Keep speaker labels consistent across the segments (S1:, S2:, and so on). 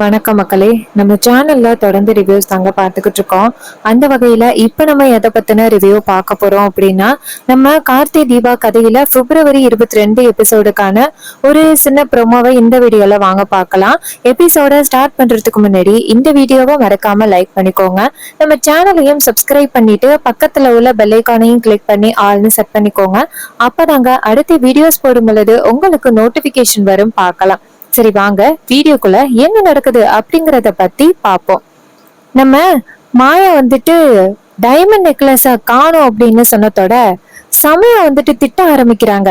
S1: வணக்கம் மக்களே. நம்ம சேனல்ல தொடர்ந்து ரிவ்யூஸ் தாங்க பார்த்துக்கிட்டு இருக்கோம். அந்த வகையில இப்ப நம்ம எதை பத்தின ரிவ்யூ பார்க்க போறோம் அப்படின்னா, நம்ம கார்த்தி தீபா கதையில பிப்ரவரி 22 எபிசோடுக்கான ஒரு சின்ன ப்ரோமோவை இந்த வீடியோல வாங்க பார்க்கலாம். எபிசோட ஸ்டார்ட் பண்றதுக்கு முன்னாடி இந்த வீடியோவை மறக்காம லைக் பண்ணிக்கோங்க. நம்ம சேனலையும் சப்ஸ்கிரைப் பண்ணிட்டு பக்கத்துல உள்ள பெல் ஐகானையும் கிளிக் பண்ணி ஆல்னு செட் பண்ணிக்கோங்க. அப்பதாங்க அடுத்த வீடியோஸ் போடும் பொழுது உங்களுக்கு நோட்டிபிகேஷன் வரும், பார்க்கலாம். சரி, வாங்க வீடியோக்குள்ள என்ன நடக்குது அப்படிங்கறத பத்தி பாப்போம். நம்ம மாயா வந்துட்டு டைமண்ட் நெக்லஸ காணோம் அப்படின்னு சொன்னதோட சமயம் வந்துட்டு திட்ட ஆரம்பிக்கிறாங்க.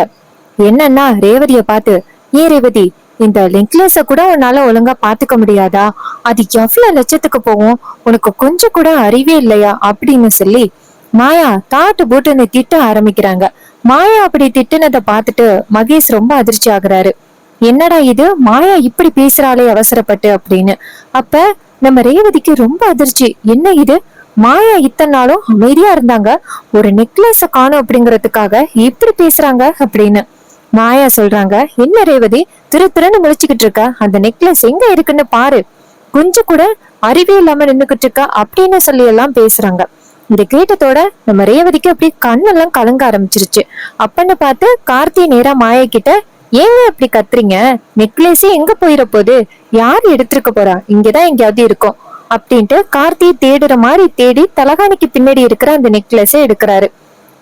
S1: என்னன்னா ரேவதிய பார்த்து, ஏன் ரேவதி, இந்த நெக்லஸ கூட உன்னால ஒழுங்கா பாத்துக்க முடியாதா? அது எவ்வளவு லட்சத்துக்கு போகும், உனக்கு கொஞ்சம் கூட அறிவே இல்லையா அப்படின்னு சொல்லி மாயா தாட்டு போட்டுன்னு திட்ட ஆரம்பிக்கிறாங்க. மாயா அப்படி திட்டுனதை பார்த்துட்டு மகேஷ் ரொம்ப அதிர்ச்சி ஆகுறாரு. என்னடா இது, மாயா இப்படி பேசுறாளே அவசரப்பட்டு அப்படின்னு. அப்ப நம்ம ரேவதிக்கு ரொம்ப அதிர்ச்சி. என்ன இது, மாயா இத்தனை நாளும் அமைதியா இருந்தாங்க, ஒரு நெக்லஸ காணும் அப்படிங்கறதுக்காக இப்படி பேசுறாங்க அப்படின்னு. மாயா சொல்றாங்க, என்ன ரேவதி திரு திருன்னு முழிச்சுக்கிட்டு இருக்க, அந்த நெக்லஸ் எங்க இருக்குன்னு பாரு, கொஞ்சம் கூட அறிவே இல்லாம நின்னுகிட்டு இருக்க அப்படின்னு சொல்லி எல்லாம் பேசுறாங்க. இதை கேட்டதோட நம்ம ரேவதிக்கு அப்படி கண்ணெல்லாம் கலங்க ஆரம்பிச்சிருச்சு. அப்பன்னு பார்த்து கார்த்தி நேரா மாயா கிட்ட, ஏங்க அப்படி கத்துறீங்க, நெக்லஸே எங்க போயிட போகுது, யாரு எடுத்திருக்க போறா, இங்கதான் எங்கேயாவது இருக்கும் அப்படின்ட்டு கார்த்தி தேடுற மாதிரி தேடி தலகாணிக்கு பின்னாடி இருக்கிற அந்த நெக்லஸை எடுக்கிறாரு.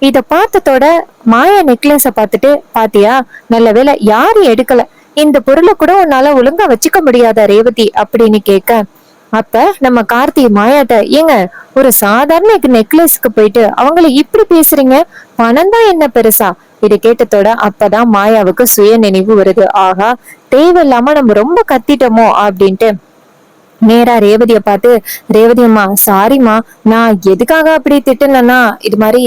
S1: இத பார்த்ததோட மாயா நெக்லஸ பார்த்துட்டு, பாத்தியா, நல்ல வேலை யாரும் எடுக்கல, இந்த பொருளை கூட உன்னால ஒழுங்கா வச்சுக்க முடியாதா ரேவதி அப்படின்னு கேட்க, அப்ப நம்ம கார்த்தி மாயாட்ட, ஏங்க ஒரு சாதாரண நெக்லஸ்க்கு போயிட்டு அவங்கள இப்படி பேசுறீங்க, பணம் தான் என்ன பெருசா? இதை கேட்டதோட அப்பதான் மாயாவுக்கு சுய நினைவு வருது. ஆகா, தேவையில்லாம நம்ம ரொம்ப கத்திட்டோமோ அப்படின்ட்டு நேரா ரேவதிய பார்த்து, ரேவதி அம்மா சாரிம்மா, நான் எதுக்காக அப்படி திட்டுனா, இது மாதிரி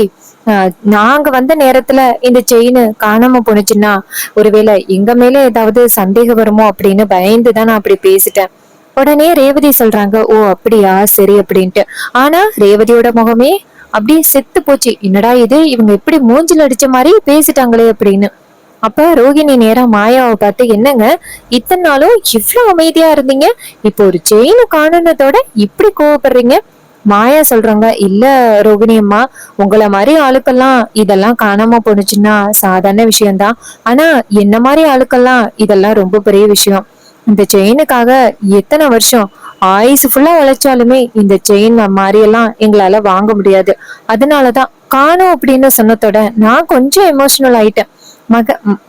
S1: நாங்க வந்த நேரத்துல இந்த செயின் காணாம போனுச்சுன்னா ஒருவேளை எங்க மேல ஏதாவது சந்தேகம் வருமோ அப்படின்னு பயந்துதான் நான் அப்படி பேசிட்டேன். உடனே ரேவதி சொல்றாங்க, ஓ அப்படியா, சரி அப்படின்ட்டு. ஆனா ரேவதியோட முகமே அப்படியே செத்து போச்சு. என்னடா இது, இவங்க எப்படி மூஞ்சில் அடிச்ச மாதிரி பேசிட்டாங்களே அப்படின்னு. அப்ப ரோகிணி நேரா மாயாவை பார்த்து, என்னங்க இத்தனை நாளும் இவ்வளவு அமைதியா இருந்தீங்க, இப்போ ஒரு செயினை காணுனதோட இப்படி கோவப்படுறீங்க? மாயா சொல்றாங்க, இல்ல ரோகிணி அம்மா, உங்களை மாதிரி ஆளுக்கெல்லாம் இதெல்லாம் காணாம போனுச்சுன்னா சாதாரண விஷயம்தான். ஆனா என்ன மாதிரி ஆளுக்கெல்லாம் இதெல்லாம் ரொம்ப பெரிய விஷயம். இந்த செயினுக்காக எத்தனை வருஷம் ஆயுசு ஃபுல்லா உழைச்சாலுமே இந்த செயின் மாதிரி எல்லாம் எங்களால வாங்க முடியாது. அதனாலதான் காணும் அப்படின்னு சொன்னதோட நான் கொஞ்சம் எமோஷனல் ஆயிட்டேன்.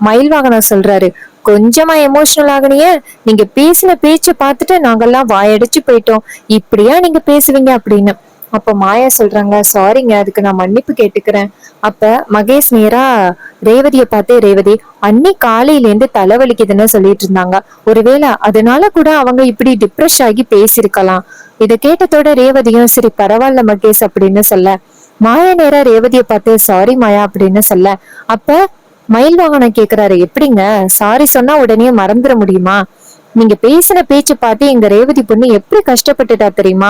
S1: மயில் வாகனம் சொல்றாரு, கொஞ்சமா எமோஷனல் ஆகணிய, நீங்க பேசின பேச்ச பார்த்துட்டு நாங்கெல்லாம் வாயடிச்சு போயிட்டோம், இப்படியா நீங்க பேசுவீங்க அப்படின்னு. அப்ப மாயா சொல்றாங்க, சாரிங்க, அதுக்கு நான் மன்னிப்பு கேட்டுக்கிறேன். அப்ப மகேஷ் நேரா ரேவதிய பார்த்து, ரேவதி அன்னி காலையில இருந்து தலைவலிக்குதுன்னு சொல்லிட்டு இருந்தாங்க, ஒருவேளை அதனால கூட அவங்க இப்படி டிப்ரெஸ் ஆகி பேசிருக்கலாம். இதை கேட்டதோட ரேவதியும் சரி பரவாயில்ல மகேஷ் அப்படின்னு சொல்ல, மாயா நேரா ரேவதிய பார்த்து, சாரி மாயா அப்படின்னு சொல்ல, அப்ப மயில் வாகனம் கேக்குறாரு, எப்படிங்க சாரி சொன்னா உடனே மறந்துட முடியுமா? நீங்க பேசின பேச்சு பார்த்து எங்க ரேவதி பொண்ணு எப்படி கஷ்டப்பட்டுட்டா தெரியுமா?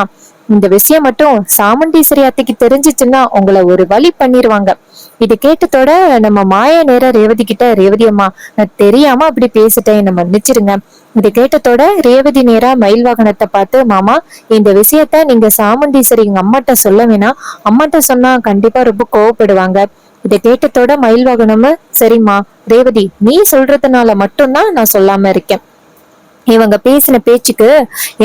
S1: இந்த விஷயம் மட்டும் சாமுண்டீஸ்வரி அத்தைக்கு தெரிஞ்சிச்சுன்னா உங்களை ஒரு வழி பண்ணிருவாங்க. இது கேட்டதோட நம்ம மாயா நேரா ரேவதி கிட்ட, ரேவதி அம்மா நான் தெரியாம அப்படி பேசிட்டேன், என்ன மன்னிச்சிருங்க. இது கேட்டதோட ரேவதி நேரா மயில் வாகனத்தை பார்த்து, மாமா இந்த விஷயத்த நீங்க சாமுண்டீஸ்வரி எங்க அம்மாட்ட சொல்ல வேணாம், அம்மாட்ட சொன்னா கண்டிப்பா ரொம்ப கோவப்படுவாங்க. இதை கேட்டதோட மயில் வாகனமும், சரிம்மா ரேவதி நீ சொல்றதுனால மட்டும்தான் நான் சொல்லாம இருக்கேன், இவங்க பேசின பேச்சுக்கு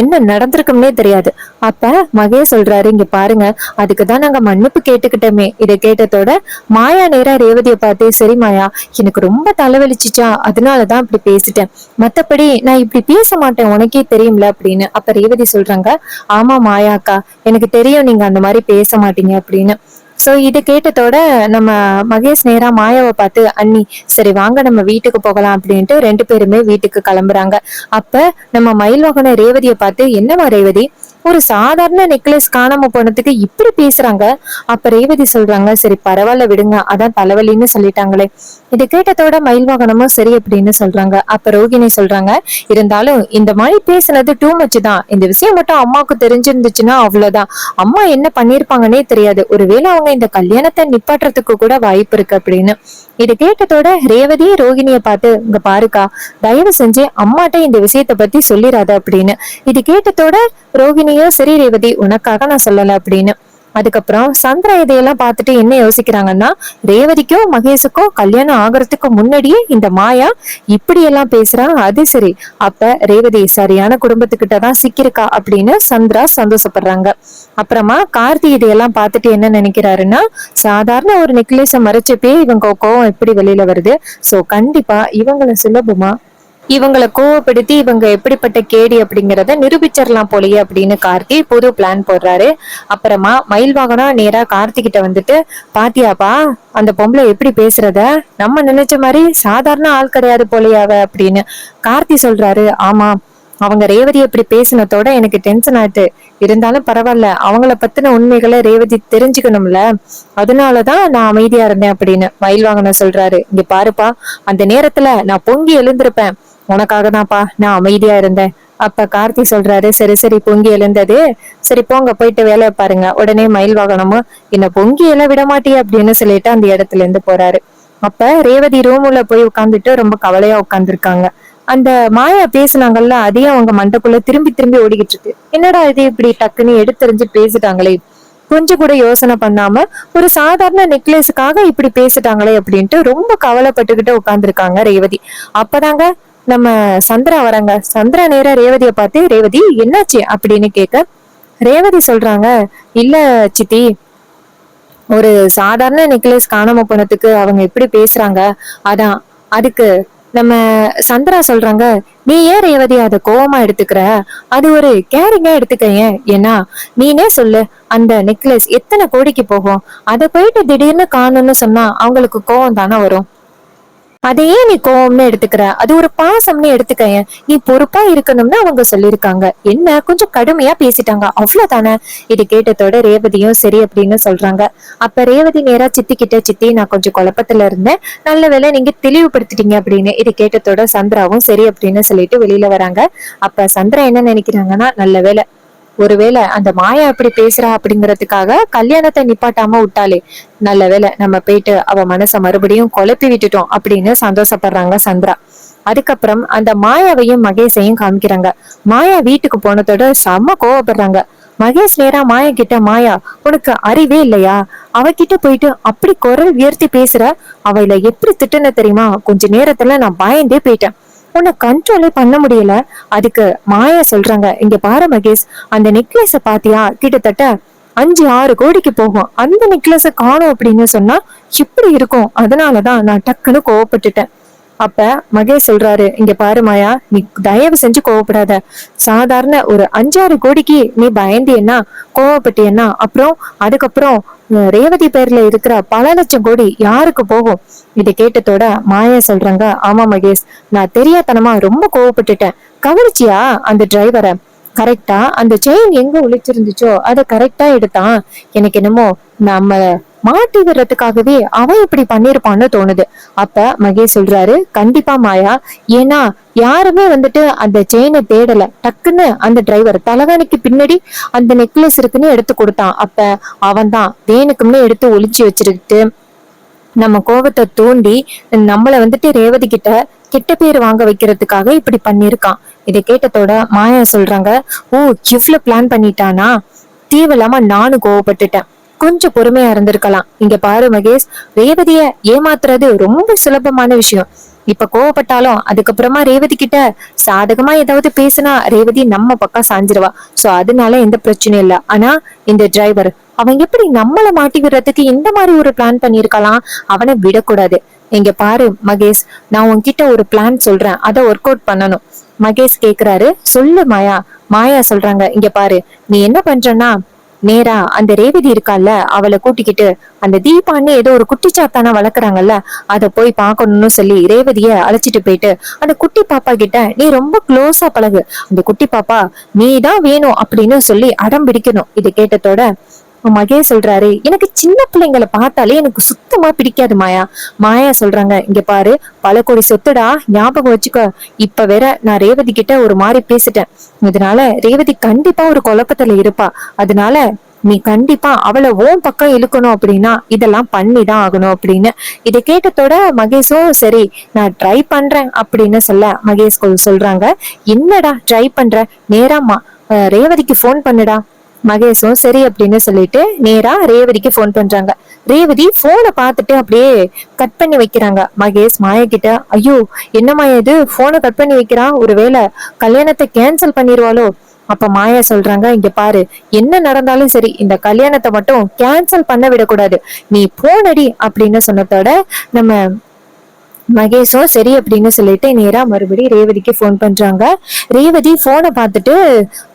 S1: என்ன நடந்திருக்கும்னே தெரியாது. அப்ப மகேஷ் சொல்றாரு, இங்க பாருங்க, அதுக்குதான் நாங்க மன்னிப்பு கேட்டுக்கிட்டோமே. இதை கேட்டதோட மாயா நேரா ரேவதிய பார்த்து, சரி மாயா, எனக்கு ரொம்ப தலைவலிச்சுச்சா, அதனாலதான் இப்படி பேசிட்டேன், மத்தபடி நான் இப்படி பேச மாட்டேன், உனக்கே தெரியும்ல அப்படின்னு. அப்ப ரேவதி சொல்றாங்க, ஆமா மாயாக்கா, எனக்கு தெரியும் நீங்க அந்த மாதிரி பேச மாட்டீங்க அப்படின்னு. சோ இதை கேட்டதோட நம்ம மகேஷ் நேரா மாயாவை பார்த்து, அண்ணி சரி வாங்க நம்ம வீட்டுக்கு போகலாம் அப்படின்ட்டு ரெண்டு பேருமே வீட்டுக்கு கிளம்புறாங்க. அப்ப நம்ம மயில் வாகன ரேவதியை பார்த்து, என்னவா ரேவதி, ஒரு சாதாரண நெக்லஸ் காணாம போனதுக்கு இப்படி பேசுறாங்க? அப்ப ரேவதி சொல்றாங்க, சரி பரவாயில்ல விடுங்க, அதான் தலைவலின்னு சொல்லிட்டாங்களே. இதை கேட்டதோட மயில் வாகனமும் சரி அப்படின்னு சொல்றாங்க. அப்ப ரோகிணி சொல்றாங்க, இருந்தாலும் இந்த மாதிரி பேசுனது டூ மச் தான், இந்த விஷயம் மட்டும் அம்மாவுக்கு தெரிஞ்சிருந்துச்சுன்னா அவ்வளவுதான், அம்மா என்ன பண்ணிருப்பாங்கன்னே தெரியாது, ஒருவேளை அவங்க இந்த கல்யாணத்தை நிப்பாட்டுறதுக்கு கூட வாய்ப்பு இருக்கு அப்படின்னு. இது கேட்டதோட ரேவதி ரோகிணிய பார்த்து, இங்க பாருக்கா, தயவு செஞ்சு அம்மாட்ட இந்த விஷயத்த பத்தி சொல்லிடாத அப்படின்னு. இது கேட்டதோட ரோகிணியோ, சரி ரேவதி, உனக்காக நான் சொல்லல அப்படின்னு. அதுக்கப்புறம் சந்திரா இதையெல்லாம் பார்த்துட்டு என்ன யோசிக்கிறாங்கன்னா, ரேவதிக்கும் மகேஷுக்கும் கல்யாணம் ஆகுறதுக்கு முன்னாடியே இந்த மாயா இப்படி எல்லாம் பேசுறா, அது சரி, அப்ப ரேவதி சரியான குடும்பத்துக்கிட்ட தான் சிக்கிருக்கா அப்படின்னு சந்திரா சந்தோஷப்படுறாங்க. அப்புறமா கார்த்தி இதையெல்லாம் பார்த்துட்டு என்ன நினைக்கிறாருன்னா, சாதாரண ஒரு நெக்லஸ மறைச்சப்பே இவங்க கோவம் எப்படி வெளியில வருது, சோ கண்டிப்பா இவங்களை சுலபமா இவங்களை கோவப்படுத்தி இவங்க எப்படிப்பட்ட கேடி அப்படிங்கறத நிரூபிச்சிடலாம் போலயே அப்படின்னு கார்த்தி புது பிளான் போடுறாரு. அப்புறமா மயில் வாகனம் நேரா கார்த்தி கிட்ட வந்துட்டு, பாத்தியாப்பா அந்த பொம்பளை எப்படி பேசுறத, நம்ம நினைச்ச மாதிரி சாதாரண ஆள் கிடையாது போலயாவ அப்படின்னு கார்த்தி சொல்றாரு. ஆமா, அவங்க ரேவதி எப்படி பேசினதோட எனக்கு டென்ஷன் ஆயிட்டு, இருந்தாலும் பரவாயில்ல, அவங்கள பத்தின உண்மைகளை ரேவதி தெரிஞ்சுக்கணும்ல, அதனாலதான் நான் அமைதியா இருந்தேன் அப்படின்னு மயில் வாகனம் சொல்றாரு. இங்க பாருப்பா, அந்த நேரத்துல நான் பொங்கி எழுந்திருப்பேன், உனக்காக தான்ப்பா நான் அமைதியா இருந்தேன். அப்ப கார்த்தி சொல்றாரு, சரி சரி, பொங்கி எழுந்தது சரி, போங்க போயிட்டு வேலையை பாருங்க. உடனே மயில் வாகனமும், என்ன பொங்கி எல்லாம் விட மாட்டிய அப்படின்னு சொல்லிட்டு அந்த இடத்துல இருந்து போறாரு. அப்ப ரேவதி ரூமுல போய் உட்காந்துட்டு ரொம்ப கவலையா உட்காந்துருக்காங்க. அந்த மாயா பேசுனாங்கல்ல, அதையும் அவங்க மண்டக்குள்ள திரும்பி திரும்பி ஓடிக்கிட்டு இருக்கு. என்னடா இது இப்படி டக்குன்னு எடுத்தெறிஞ்சு பேசிட்டாங்களே, கொஞ்சம் கூட யோசனை பண்ணாம ஒரு சாதாரண நெக்லஸுக்காக இப்படி பேசிட்டாங்களே அப்படின்ட்டு ரொம்ப கவலைப்பட்டுக்கிட்டு உட்காந்துருக்காங்க ரேவதி. அப்பதாங்க நம்ம சந்திரா வராங்க. சந்திரா நேரா ரேவதியை பார்த்து, ரேவதி என்னாச்சு அப்படின்னு கேட்க, ரேவதி சொல்றாங்க, இல்ல சித்தி, ஒரு சாதாரண நெக்லஸ் காணாம போனதுக்கு அவங்க எப்படி பேசுறாங்க, அதான் அதுக்கு நம்ம சந்திரா சொல்றாங்க, நீ ஏன் ரேவதி அதை கோவமா எடுத்துக்கிற, அது ஒரு கேரிங்கா எடுத்துக்க. ஏன்னா நீனே சொல்லு, அந்த நெக்லஸ் எத்தனை கோடிக்கு போகும், அதை போயிட்டு திடீர்னு காணும்னு சொன்னா அவங்களுக்கு கோவம் தானே வரும். அதையே நீ கோவம்னு எடுத்துக்கிற, அது ஒரு பாசம்னு எடுத்துக்க. நீ பொறுப்பா இருக்கணும்னு அவங்க சொல்லியிருக்காங்க, என்ன கொஞ்சம் கடுமையா பேசிட்டாங்க, அவ்வளவுதானே. இது கேட்டதோட ரேவதியும் சரி அப்படின்னு சொல்றாங்க. அப்ப ரேவதி நேரா சித்தி கிட்ட, சித்தி நான் கொஞ்சம் குழப்பத்துல இருந்தேன், நல்ல வேளை நீங்க தெளிவுபடுத்திட்டீங்க அப்படின்னு. இது கேட்டதோட சந்திராவும் சரி அப்படின்னு சொல்லிட்டு வெளியில வராங்க. அப்ப சந்திரா என்ன நினைக்கிறாங்கன்னா, நல்ல வேளை, ஒருவேளை அந்த மாயா அப்படி பேசுறா அப்படிங்கறதுக்காக கல்யாணத்தை நிப்பாட்டாம விட்டாலே, நல்ல வேளை நம்ம போயிட்டு அவ மனச மறுபடியும் குழப்பி விட்டுட்டோம் அப்படின்னு சந்தோஷப்படுறாங்க சந்திரா. அதுக்கப்புறம் அந்த மாயாவையும் மகேஷையும் காமிக்கிறாங்க. மாயா வீட்டுக்கு போனதோட செம்ம கோவப்படுறாங்க. மகேஷ் நேரா மாயா கிட்ட, மாயா உனக்கு அறிவே இல்லையா, அவகிட்ட போயிட்டு அப்படி குரல் உயர்த்தி பேசுற, அவளை எப்படி திட்டுன தெரியுமா, கொஞ்ச நேரத்துல நான் பயந்தே போயிட்டேன், உன்னை கண்ட்ரோலே பண்ண முடியல. அதுக்கு மாயா சொல்றாங்க, இங்க பாரு மகேஷ், அந்த நெக்லஸ பாத்தியா, கிட்டத்தட்ட 5-6 கோடிக்கு போகும், அந்த நெக்லஸ காணும் அப்படின்னு சொன்னா இப்படி இருக்கும், அதனாலதான் நான் டக்குன்னு கோவப்பட்டுட்டேன். அப்ப மகேஷ் சொல்றாரு, இங்க பாரு மாயா, நீ தயவு செஞ்சு கோவப்படாத, சாதாரண ஒரு 5-6 கோடிக்கு நீ பயந்தியன்னா கோவப்பட்டியன்னா அப்புறம் அதுக்கப்புறம் ரேவதி பேர்ல இருக்கிற பல லட்சம் கோடி யாருக்கு போகும். இதை கேட்டதோட மாயா சொல்றாங்க, ஆமா மகேஷ், நான் தெரியாதனமா ரொம்ப கோவப்பட்டுட்டேன், கவனிச்சியா அந்த டிரைவரை, கரெக்டா அந்த செயின் எங்க ஒளிச்சிருந்துச்சோ அதை கரெக்டா எடுத்தான், எனக்கு என்னமோ நம்ம மாட்டி விடுறதுக்காகவே அவன் இப்படி பண்ணிருப்பான்னு தோணுது. அப்ப மகேஷ் சொல்றாரு, கண்டிப்பா மாயா, ஏன்னா யாருமே வந்துட்டு அந்த செயினை தேடல, டக்குன்னு அந்த டிரைவர் தலகாணிக்கு பின்னாடி அந்த நெக்லஸ் இருக்குன்னு எடுத்து கொடுத்தான், அப்ப அவன் தான் வேணுக்கும்னு எடுத்து ஒளிச்சு வச்சிருக்கு, நம்ம கோபத்தை தூண்டி நம்மள வந்துட்டு ரேவதி கிட்ட கெட்ட பேர் வாங்க வைக்கிறதுக்காக இப்படி பண்ணிருக்கான். இதை கேட்டதோட மாயா சொல்றாங்க, ஓ இவ்வளவு பிளான் பண்ணிட்டானா, தேவையில்லாம நானும் கோவப்பட்டுட்டேன், கொஞ்சம் பொறுமையா இருந்திருக்கலாம். இங்க பாரு மகேஷ், ரேவதிய ஏமாத்துறது ரொம்ப சுலபமான விஷயம், இப்ப கோவப்பட்டாலும் அதுக்கப்புறமா ரேவதி கிட்ட சாதகமா ஏதாவது பேசினா ரேவதி நம்ம பக்கம் சாஞ்சிருவா, சோ அதனால எந்த பிரச்சனையும் இல்ல. ஆனா இந்த டிரைவர் அவன் எப்படி நம்மள மாட்டி விடுறதுக்கு இந்த மாதிரி ஒரு பிளான் பண்ணிருக்கலாம், அவனை விடக்கூடாது. இங்க பாரு மகேஷ், நான் உன்கிட்ட ஒரு பிளான் சொல்றேன், அதை ஒர்க் அவுட் பண்ணணும். மகேஷ் கேக்குறாரு, சொல்லு மாயா. மாயா சொல்றாங்க, இங்க பாரு, நீ என்ன பண்றன்னா, நேரா அந்த ரேவதி இருக்கால அவளை கூட்டிக்கிட்டு அந்த தீபான்னு ஏதோ ஒரு குட்டிச்சாத்தானா வளர்க்குறாங்கல்ல, அத போய் பாக்கணும்னு சொல்லி ரேவதிய அழைச்சிட்டு போயிட்டு அந்த குட்டி பாப்பா கிட்ட நீ ரொம்ப க்ளோஸா பழகு, அந்த குட்டி பாப்பா நீ தான் வேணும் அப்படின்னு சொல்லி அடம் பிடிக்கணும். இது கேட்டதோட மகேஷ் சொல்றாரு, எனக்கு சின்ன பிள்ளைங்களை பார்த்தாலே எனக்கு சுத்தமா பிடிக்காது மாயா. மாயா சொல்றாங்க, இங்க பாரு, பல கோடி சொத்துடா, ஞாபகம் வச்சுக்க, இப்ப வேற நான் ரேவதி கிட்ட ஒரு மாதிரி பேசிட்டேன், இதனால ரேவதி கண்டிப்பா ஒரு குழப்பத்துல இருப்பா, அதனால நீ கண்டிப்பா அவளை ஓன் பக்கம் இழுக்கணும் அப்படின்னா இதெல்லாம் பண்ணிதான் ஆகணும் அப்படின்னு. இதை கேட்டதோட மகேஷும் சரி நான் ட்ரை பண்றேன் அப்படின்னு மகேஷ் சொல்றாங்க. என்னடா ட்ரை பண்ற, நேராமா ரேவதிக்கு போன் பண்ணுடா. மகேஷும் சரி அப்படின்னு சொல்லிட்டு நேரா ரேவதிக்கு போன் பண்றாங்க. ரேவதி போனை பார்த்துட்டு அப்படியே கட் பண்ணி வைக்கிறாங்க. மகேஷ் மாயா கிட்ட, ஐயோ என்ன மாயா இது, போனை கட் பண்ணி வைக்கிறா, ஒருவேளை கல்யாணத்தை கேன்சல் பண்ணிடுவாளோ. அப்ப மாயா சொல்றாங்க, இங்க பாரு என்ன நடந்தாலும் சரி இந்த கல்யாணத்தை மட்டும் கேன்சல் பண்ண விடக்கூடாது, நீ போனடி அப்படின்னு சொன்னதோட நம்ம மகேஷும் சரி அப்படின்னு சொல்லிட்டு நேரா மறுபடியும் ரேவதிக்கு போன் பண்றாங்க. ரேவதி போனை பார்த்துட்டு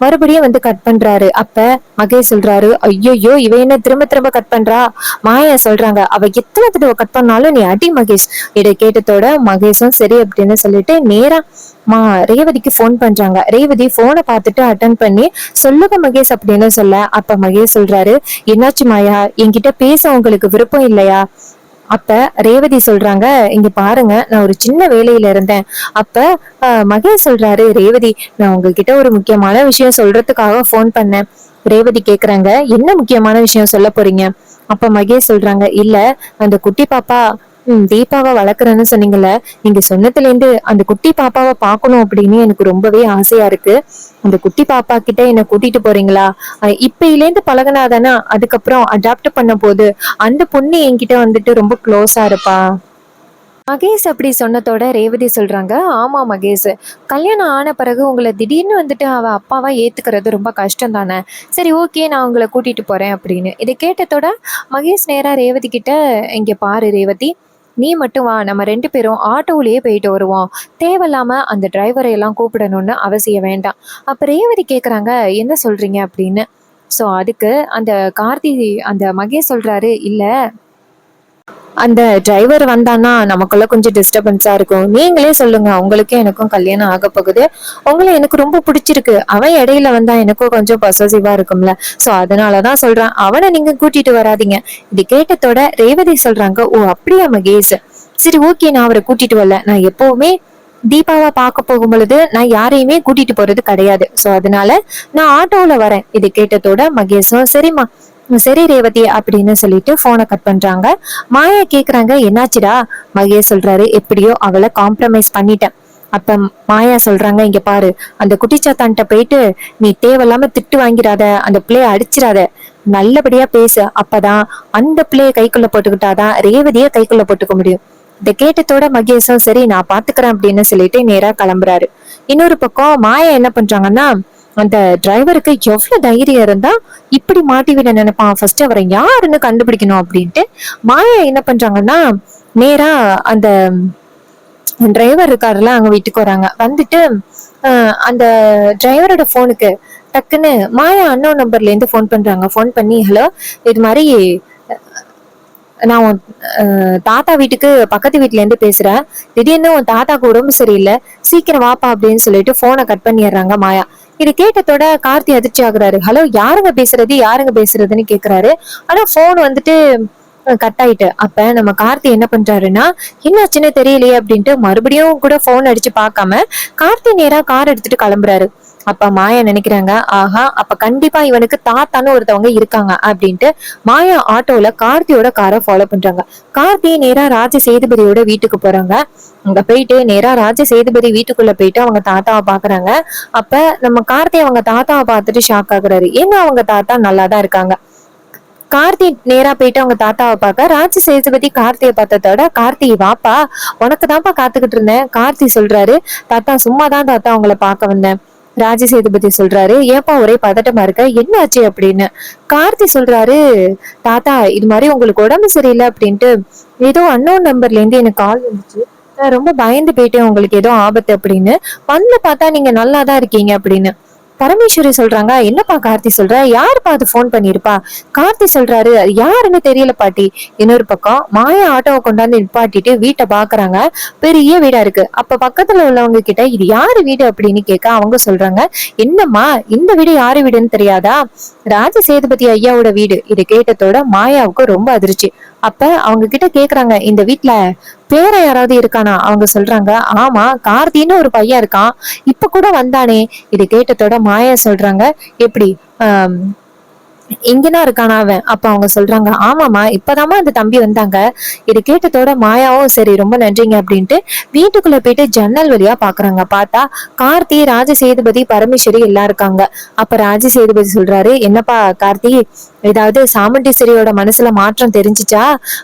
S1: மறுபடியும் கட் பண்றாரு. அப்ப மகேஷ் சொல்றாரு, ஐயோ இவ என்ன திரும்ப திரும்ப கட் பண்றா. மாயா சொல்றாங்க, அவ எத்தனை தடவை கட் பண்ணாலும் நீ அடி மகேஷ். இதை கேட்டதோட மகேஷும் சரி அப்படின்னு சொல்லிட்டு நேரா ரேவதிக்கு போன் பண்றாங்க. ரேவதி போனை பார்த்துட்டு அட்டன் பண்ணி, சொல்லுங்க மகேஷ் அப்படின்னு அப்ப மகேஷ் சொல்றாரு, என்னாச்சு மாயா, என்கிட்ட பேச உங்களுக்கு விருப்பம் இல்லையா. அப்ப ரேவதி சொல்றாங்க, இங்க பாருங்க நான் ஒரு சின்ன வேலையில இருந்தேன். அப்ப மகேஷ் சொல்றாரு, ரேவதி நான் உங்ககிட்ட ஒரு முக்கியமான விஷயம் சொல்றதுக்காக போன் பண்ணேன். ரேவதி கேக்குறாங்க, என்ன முக்கியமான விஷயம் சொல்ல போறீங்க. அப்ப மகேஷ் சொல்றாங்க, இல்ல அந்த குட்டி பாப்பா தீபாவை வளர்க்குறேன்னு சொன்னீங்கல்ல, நீங்க சொன்னதுல இருந்து அந்த குட்டி பாப்பாவை பாக்கணும் அப்படின்னு எனக்கு ரொம்பவே ஆசையா இருக்கு. அந்த குட்டி பாப்பா கிட்ட என்ன கூட்டிட்டு போறீங்களா. இப்பையில இருந்து பழகினாதானா அதுக்கப்புறம் அடாப்ட் பண்ண போது அந்த பொண்ணு என்கிட்ட ரொம்ப க்ளோஸா இருப்பா. மகேஷ் அப்படி சொன்னதோட ரேவதி சொல்றாங்க, ஆமா மகேஷ், கல்யாணம் ஆன பிறகு உங்களை திடீர்னு அவ அப்பாவா ஏத்துக்கிறது ரொம்ப கஷ்டம் தானே. சரி ஓகே நான் உங்களை கூட்டிட்டு போறேன் அப்படின்னு. இதை கேட்டதோட மகேஷ் நேரா ரேவதி கிட்ட, இங்க பாரு ரேவதி, நீ மட்டும் வா, நம்ம 2 பேரும் ஆட்டோவிலேயே போயிட்டு வருவோம், தேவையில்லாம அந்த டிரைவரை எல்லாம் கூப்பிடணும்னு அவசியம் வேண்டாம். அப்ப ரேவதி கேக்குறாங்க, என்ன சொல்றீங்க அப்படின்னு. ஸோ அதுக்கு அந்த கார்த்தி அந்த மகேஷ் சொல்றாரு, இல்ல அந்த டிரைவர் வந்தானா நமக்குள்ள கொஞ்சம் டிஸ்டர்பன்ஸா இருக்கும். நீங்களே சொல்லுங்க, உங்களுக்கே எனக்கும் கல்யாணம் ஆக போகுது, உங்களை எனக்கு ரொம்ப பிடிச்சிருக்கு, அவன் இடையில வந்தா எனக்கும் கொஞ்சம் பொசசிவா இருக்கும்ல, சோ அதனாலதான் சொல்றேன், அவனை நீங்க கூட்டிட்டு வராதிங்க. இது கேட்டதோட ரேவதி சொல்றாங்க, ஓ அப்படியா மகேஷ், சரி ஓகே நான் அவரை கூட்டிட்டு வரல, நான் எப்பவுமே தீபாவை பார்க்க போகும் பொழுது நான் யாரையுமே கூட்டிட்டு போறது கிடையாது, சோ அதனால நான் ஆட்டோல வரேன். இது கேட்டதோட மகேஷும் சரிம்மா சரி ரேவதி அப்படின்னு சொல்லிட்டு போனை கட் பண்றாங்க. மாயா கேக்குறாங்க, என்னாச்சுடா. மகேஷ் சொல்றாரு, எப்படியோ அவளை காம்ப்ரமைஸ் பண்ணிட்டேன். அப்ப மாயா சொல்றாங்க, இங்க பாரு அந்த குட்டிச்சாத்தான்ட்ட போயிட்டு நீ தேவையில்லாம திட்டு வாங்கிறாத, அந்த பிள்ளைய அடிச்சிடாத, நல்லபடியா பேசு, அப்பதான் அந்த பிள்ளைய கைக்குள்ள போட்டுக்கிட்டாதான் ரேவதிய கைக்குள்ள போட்டுக்க முடியும். இதை கேட்டதோட மகேஷும் சரி நான் பாத்துக்கிறேன் அப்படின்னு சொல்லிட்டு நேரா கிளம்புறாரு. இன்னொரு பக்கம் மாயா என்ன பண்றாங்கன்னா, அந்த டிரைவருக்கு எவ்வளவு தைரியம் இருந்தா இப்படி மாட்டி விட நினைப்பான், ஃபர்ஸ்ட் அவரை யாருன்னு கண்டுபிடிக்கணும் அப்படின்ட்டு மாயா என்ன பண்றாங்கன்னா, நேரா அந்த டிரைவர் இருக்காருல அங்க வீட்டுக்கு வராங்க. வந்துட்டு அந்த டிரைவரோட போனுக்கு டக்குன்னு மாயா அன்னோன் நம்பர்ல இருந்து போன் பண்றாங்க. போன் பண்ணி, ஹலோ இது மாதிரி நான் உன் தாத்தா வீட்டுக்கு பக்கத்து வீட்டுல இருந்து பேசுறேன், திடீர்னு உன் தாத்தாக்கு உடம்பு சரியில்லை, சீக்கிரம் வாப்பா அப்படின்னு சொல்லிட்டு போனை கட் பண்ணிடுறாங்க மாயா. இது கேட்டதோட கார்த்தி அதிர்ச்சி ஆகுறாரு. ஹலோ யாருங்க பேசுறது, யாருங்க பேசுறதுன்னு கேக்குறாரு. ஆனா போன் கட் ஆயிட்டு. அப்ப நம்ம கார்த்தி என்ன பண்றாருன்னா, என்னாச்சுன்னு தெரியலையே அப்படின்ட்டு மறுபடியும் கூட போன் அடிச்சு பார்க்காம கார்த்தி நேரா கார் எடுத்துட்டு கிளம்புறாரு. அப்ப மாயா நினைக்கிறாங்க, ஆஹா அப்ப கண்டிப்பா இவனுக்கு தாத்தான்னு ஒருத்தவங்க இருக்காங்க அப்படின்ட்டு மாயா ஆட்டோல கார்த்தியோட காரை ஃபாலோ பண்றாங்க. கார்த்தி நேரா ராஜ சேதுபதியோட வீட்டுக்கு போறாங்க. அங்க போயிட்டு நேரா ராஜ சேதுபதி வீட்டுக்குள்ள போயிட்டு அவங்க தாத்தாவை பாக்குறாங்க. அப்ப நம்ம கார்த்தி அவங்க தாத்தாவை பார்த்துட்டு ஷாக் ஆகுறாரு. ஏன்னா அவங்க தாத்தா நல்லாதான் இருக்காங்க. கார்த்தி நேரா போயிட்டு அவங்க தாத்தாவை பார்க்க, ராஜ சேதுபதி கார்த்தியை பார்த்ததோட, கார்த்தி வாப்பா உனக்கு தான்ப்பா காத்துக்கிட்டு இருந்தேன். கார்த்தி சொல்றாரு, தாத்தா சும்மாதான் தாத்தா உங்களை பார்க்க வந்தேன். ராஜ சேதுபதி சொல்றாரு, ஏப்பா ஒரே பதட்டமா இருக்க, என்ன ஆச்சு அப்படின்னு. கார்த்தி சொல்றாரு, தாத்தா இது மாதிரி உங்களுக்கு உடம்பு சரியில்லை அப்படின்ட்டு ஏதோ அன்னோன் நம்பர்ல இருந்து எனக்கு கால் வந்துச்சு, நான் ரொம்ப பயந்து போயிட்டேன், உங்களுக்கு ஏதோ ஆபத்து அப்படின்னு, வந்து பார்த்தா நீங்க நல்லாதான் இருக்கீங்க அப்படின்னு. பரமேஸ்வரி சொல்றாங்க, என்னப்பா கார்த்தி சொல்ற, யாருப்பா அது போன் பண்ணிருப்பா. கார்த்தி சொல்றாரு, யாருன்னு தெரியல பாட்டி. இன்னொரு பக்கம் மாயா ஆட்டோவை கொண்டாந்து நிப்பாட்டிட்டு வீட்டை பாக்குறாங்க. பெரிய வீடா இருக்கு. அப்ப பக்கத்துல உள்ளவங்க கிட்ட இது யாரு வீடு அப்படின்னு கேட்க அவங்க சொல்றாங்க, என்னம்மா இந்த வீடு யாரு வீடுன்னு தெரியாதா, ராஜ சேதுபதி ஐயாவோட வீடு. இது கேட்டதோட மாயாவுக்கு ரொம்ப அதிர்ச்சி. அப்ப அவங்க கிட்ட கேக்குறாங்க, இந்த வீட்டுல பேர யாராவது இருக்கானா. அவங்க சொல்றாங்க, ஆமா கார்த்தின்னு ஒரு பையன் இருக்கான், இப்ப கூட வந்தானே. இது கேட்டதோட மாயா சொல்றாங்க, எப்படி இங்கதான் இருக்கானா அவன்? அப்ப அவங்க சொல்றாங்க, ஆமாமா இப்பதாம்மா அந்த தம்பி வந்தாங்க. இது கேட்டதோட மாயாவும் சரி ரொம்ப நன்றிங்க அப்படின்ட்டு வீட்டுக்குள்ள போயிட்டு ஜன்னல் வழியா பாக்குறாங்க. பார்த்தா கார்த்தி, ராஜசேதுபதி, பரமேஸ்வரி எல்லாம் இருக்காங்க. அப்ப ராஜசேதுபதி சொல்றாரு, என்னப்பா கார்த்தி, ஏதாவது சாமுண்டீஸ்வரியோட மனசுல மாற்றம் தெரிஞ்சுச்சா?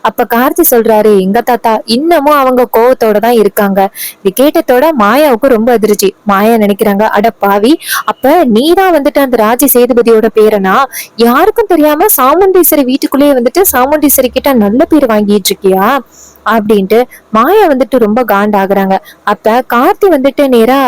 S1: அப்ப கார்த்தி சொல்றாரு, எங்க தாத்தா இன்னமும் அவங்க கோவத்தோட தான் இருக்காங்க. இது கேட்டதோட மாயாவுக்கு ரொம்ப அதிர்ச்சி. மாயா நினைக்கிறாங்க, அட பாவி, அப்ப நீதான் வந்துட்டு அந்த ராஜசேதுபதியோட பேரனா? யாருக்கும் தெரியாம சாமுண்டீஸ்வரி வீட்டுக்குள்ளேயே வந்துட்டு சாமுண்டீஸ்வரி கிட்ட நல்ல பேர் வாங்கிட்டு இருக்கியா அப்படின்ட்டு மாயா வந்துட்டு ரொம்ப காண்டாகுறாங்க. அப்ப கார்த்தி வந்துட்டு நேரா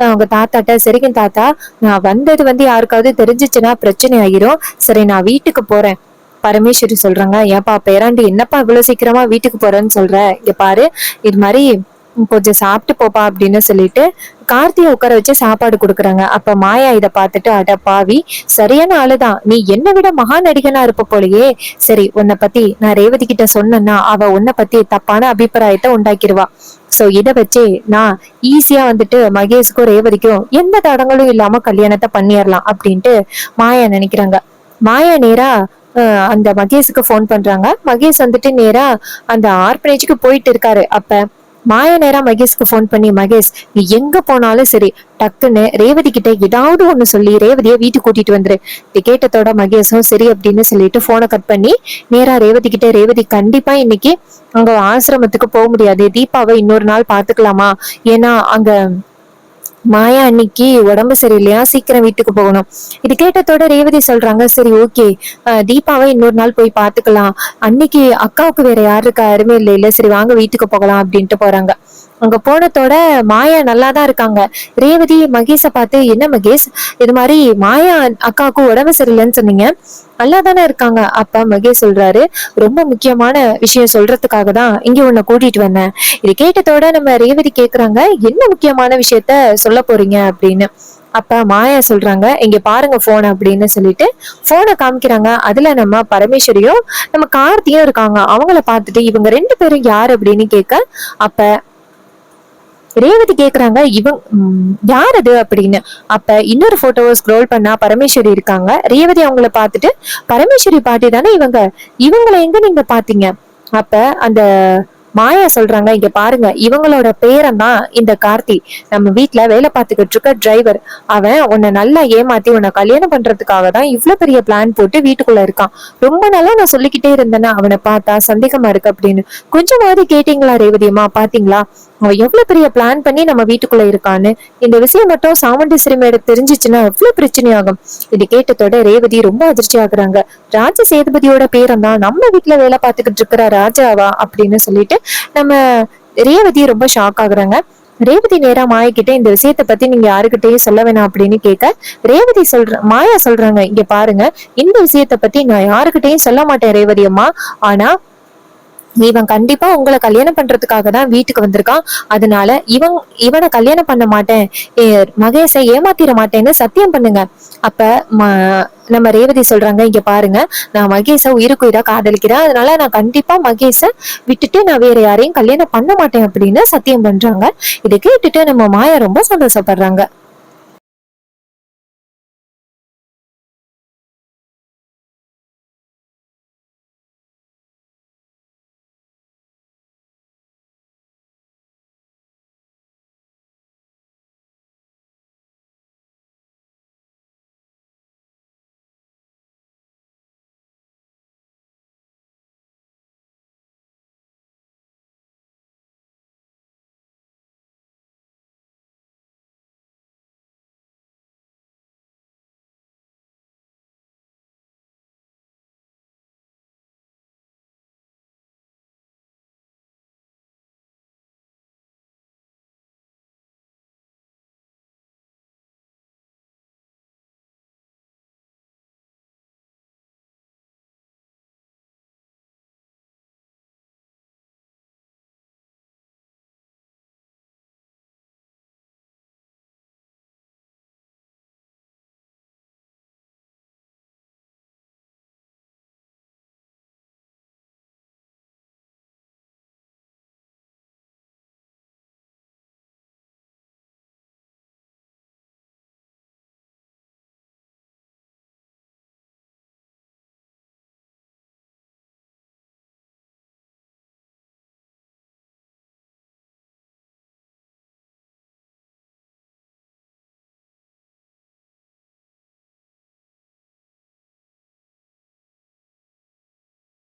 S1: அவங்க தாத்தாட்ட, சரிங்க தாத்தா, நான் வந்தது யாருக்காவது தெரிஞ்சிச்சுன்னா பிரச்சனை ஆகிரும், சரி நான் வீட்டுக்கு போறேன். பரமேஸ்வரி சொல்றாங்க, ஏப்பா பேராண்டி, என்னப்பா இவ்வளவு சீக்கிரமா வீட்டுக்கு போறேன்னு சொல்ற? இங்க பாரு, இது மாதிரி கொஞ்சம் சாப்பிட்டு போப்பா அப்படின்னு சொல்லிட்டு கார்த்தியை உட்கார வச்சு சாப்பாடு கொடுக்குறாங்க. அப்ப மாயா இத பார்த்துட்டு, அட பாவி, சரியான ஆளுதான், நீ என்னை விட மகா நடிகனா இருப்ப போலயே. சரி, உன்னை பத்தி நான் ரேவதி கிட்ட சொன்னேன்னா அவ உன்னை பத்தி தப்பான அபிப்பிராயத்தை உண்டாக்கிடுவா. சோ இத வச்சே நான் ஈஸியா வந்துட்டு மகேஷுக்கும் ரேவதிக்கும் எந்த தடங்களும் இல்லாம கல்யாணத்தை பண்ணிடலாம் அப்படின்ட்டு மாயா நினைக்கிறாங்க. மாயா நேரா அந்த மகேஷுக்கு போன் பண்றாங்க. மகேஷ் வந்துட்டு நேரா அந்த ஆர்பனேஜுக்கு போயிட்டு இருக்காரு. அப்ப மாயா நேரா மகேஷ்க்கு போன் பண்ணி, மகேஷ் நீ எங்க போனாலும் சரி டக்குன்னு ரேவதி கிட்ட ஏதாவது ஒண்ணு சொல்லி ரேவதியை வீட்டுக்கு கூட்டிட்டு வந்துரு. இது கேட்டதோட மகேஷும் சரி அப்படின்னு சொல்லிட்டு போனை கட் பண்ணி நேரா ரேவதி கிட்ட, ரேவதி கண்டிப்பா இன்னைக்கு அங்க ஆசிரமத்துக்கு போக முடியாது, தீபாவை இன்னொரு நாள் பாத்துக்கலாமா? ஏன்னா அங்க மாயா அன்னைக்கு உடம்பு சரியில்லையா, சீக்கிரம் வீட்டுக்கு போகணும். இது கேட்டதோட ரேவதி சொல்றாங்க, சரி ஓகே, தீபாவை இன்னொரு நாள் போய் பாத்துக்கலாம், அன்னைக்கு அக்காவுக்கு வேற யாரு இருக்கா, யாருமே இல்ல, சரி வாங்க வீட்டுக்கு போகலாம் அப்படின்ட்டு போறாங்க. அங்க போனதோட மாயா நல்லாதான் இருக்காங்க. ரேவதி மகேஷ பார்த்து, என்ன மகேஷ், இது மாதிரி மாயா அக்காவுக்கு உடம்பு சரியில்லைன்னு சொன்னீங்க, நல்லா தானே இருக்காங்க? அப்ப மகேஷ் சொல்றாரு, ரொம்ப முக்கியமான விஷயம் சொல்றதுக்காக தான் இங்க உன்னை கூட்டிட்டு வந்தேன். இது கேட்டதோட நம்ம ரேவதி கேக்குறாங்க, என்ன முக்கியமான விஷயத்த சொல்ல போறீங்க அப்படின்னு. அப்ப மாயா சொல்றாங்க, இங்க பாருங்க போன் அப்படின்னு சொல்லிட்டு போனை காமிக்கிறாங்க. அதுல நம்ம பரமேஸ்வரியும் நம்ம கார்த்தியும் இருக்காங்க. அவங்கள பார்த்துட்டு இவங்க ரெண்டு பேரும் யாரு அப்படின்னு கேட்க, அப்ப ரேவதி கேக்குறாங்க, யார் அது அப்படின்னு. அப்ப இன்னொரு போட்டோவை ஸ்க்ரோல் பண்ணா பரமேஸ்வரி இருக்காங்க. ரேவதி அவங்கள பார்த்துட்டு, பரமேஸ்வரி பாட்டி தானே இவங்க, இவங்களை எங்க நீங்க பாத்தீங்க? அப்ப அந்த மாயா சொல்றாங்க, இங்க பாருங்க, இவங்களோட பேரன் தான் இந்த கார்த்தி, நம்ம வீட்டுல வேலை பார்த்துக்கிட்டு இருக்க டிரைவர். அவன் உன்னை நல்லா ஏமாத்தி உன்னை கல்யாணம் பண்றதுக்காக தான் இவ்வளவு பெரிய பிளான் போட்டு வீட்டுக்குள்ள இருக்கான். ரொம்ப நாளா நான் சொல்லிக்கிட்டே இருந்தேன்னா அவனை பார்த்தா சந்தேகமா இருக்கு அப்படின்னு. கொஞ்சமாவது கேட்டீங்களா ரேவதியம்மா? பாத்தீங்களா அவன் எவ்வளவு பெரிய பிளான் பண்ணி நம்ம வீட்டுக்குள்ள இருக்கான்னு? இந்த விஷயம் மட்டும் சாமுண்டீஸ்வரி மேடம் தெரிஞ்சிச்சுன்னா எவ்வளவு பிரச்சனையாகும். இது கேட்டதோட ரேவதி ரொம்ப அதிர்ச்சி ஆகுறாங்க. ராஜ சேதுபதியோட பேரன் தான் நம்ம வீட்டுல வேலை பார்த்துக்கிட்டு இருக்கிற ராஜாவா அப்படின்னு சொல்லிட்டு நம்ம ரேவதி ரொம்ப ஷாக் ஆகுறாங்க. ரேவதி நேரா மாயா கிட்ட, இந்த விஷயத்த பத்தி நீங்க யாருக்கிட்டையும் சொல்ல வேணாம் அப்படின்னு கேட்க, ரேவதி மாயா சொல்றாங்க, இங்க பாருங்க, இந்த விஷயத்த பத்தி நான் யாருக்கிட்டையும் சொல்ல மாட்டேன் ரேவதி அம்மா. ஆனா இவன் கண்டிப்பா உங்களை கல்யாணம் பண்றதுக்காக தான் வீட்டுக்கு வந்திருக்கான். அதனால இவனை கல்யாணம் பண்ண மாட்டேன், மகேஷை ஏமாத்திர மாட்டேன்னு சத்தியம் பண்ணுங்க. அப்ப நம்ம ரேவதி சொல்றாங்க, இங்க பாருங்க, நான் மகேஷ உயிருக்குயிரா காதலிக்கிறேன், அதனால நான் கண்டிப்பா மகேஷ விட்டுட்டு நான் வேற யாரையும் கல்யாணம் பண்ண மாட்டேன் அப்படின்னு சத்தியம் பண்றாங்க. இதை கேட்டுட்டு நம்ம மாயா ரொம்ப சந்தோஷப்படுறாங்க.